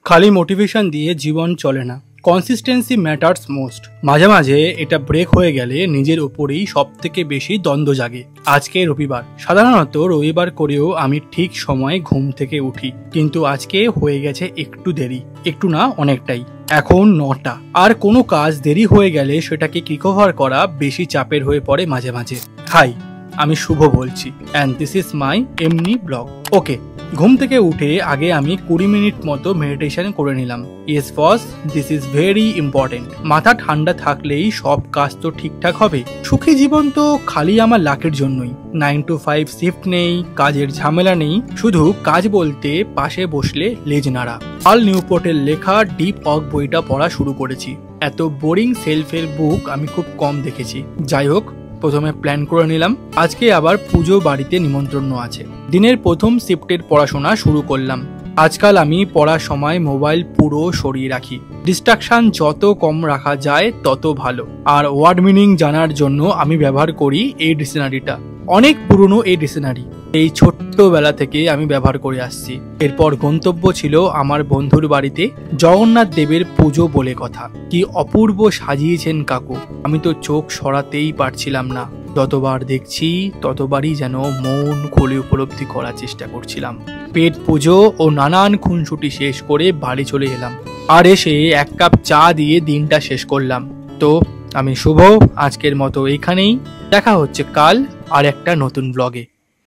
খালি মোটিভেশন দিয়ে জীবন চলে না, কনসিস্টেন্সি ম্যাটার্স মোস্ট। মাঝে মাঝে এটা ব্রেক হয়ে গেলে নিজের উপরেই সব থেকে বেশি দ্বন্দ্ব জাগে। আজকে রবিবার, সাধারণত রবিবার করেও আমি ঠিক সময়ে ঘুম থেকে উঠি, কিন্তু আজকে হয়ে গেছে একটু দেরি, একটু না অনেকটাই। এখন 9টা, আর কোনো কাজ দেরি হয়ে গেলে সেটাকে রিকভার করা বেশি চাপের হয়ে পড়ে মাঝে মাঝে। হাই, আমি শুভ বলছি, অ্যান্ড দিস ইজ মাই এমনি ব্লগ। ওকে, ঘুম থেকে উঠে আগে আমি 20 মিনিট মতো মেডিটেশন করে নিলাম। Yes boss, this is very important. মাথা ঠান্ডা থাকলেই সব কাজ তো ঠিকঠাক হবে। সুখী জীবন তো খালি আমার লাকের জন্যই। 9 to 5 শিফট নেই, কাজের ঝামেলা নেই, শুধু কাজ বলতে পাশে বসলে লেজ নাড়া। পাল নিউপোর্টের লেখা ডিপ ওয়ার্ক বইটা পড়া শুরু করেছি। এত বোরিং সেলফ হেল্প বুক আমি খুব কম দেখেছি। যাই হোক, প্রথমে প্ল্যান করে নিলাম, আজকে আবার পুজো বাড়িতে নিমন্ত্রণ আছে। দিনের প্রথম শিফটের পড়াশোনা শুরু করলাম। আজকাল আমি পড়ার সময় মোবাইল পুরো সরিয়ে রাখি। ডিস্ট্রাকশন যত কম রাখা যায় তত ভালো। আর ওয়ার্ড মিনিং জানার জন্য আমি ব্যবহার করি এই ডিকশনারিটা। অনেক পুরনো এই ডিকশনারি, এই ছোট্টবেলা থেকে আমি ব্যবহার করে আসছি। এরপর গন্তব্য ছিল আমার বন্ধুর বাড়িতে। জগন্নাথ দেবের পুজো বলে কথা, কি অপূর্ব সাজিয়েছেন কাকু। আমি তো চোখ সরাতেই পারছিলাম না। যতবার দেখছি ততবারই যেন মন খুলে উপলব্ধি করার চেষ্টা করছিলাম। পেট পুজো ও নানান খুনসুটি শেষ করে বাড়ি চলে এলাম, আর এসে 1 কাপ চা দিয়ে দিনটা শেষ করলাম। তো আমি শুভ, আজকের মতো এখানেই। দেখা হচ্ছে কাল আর একটা নতুন ব্লগে।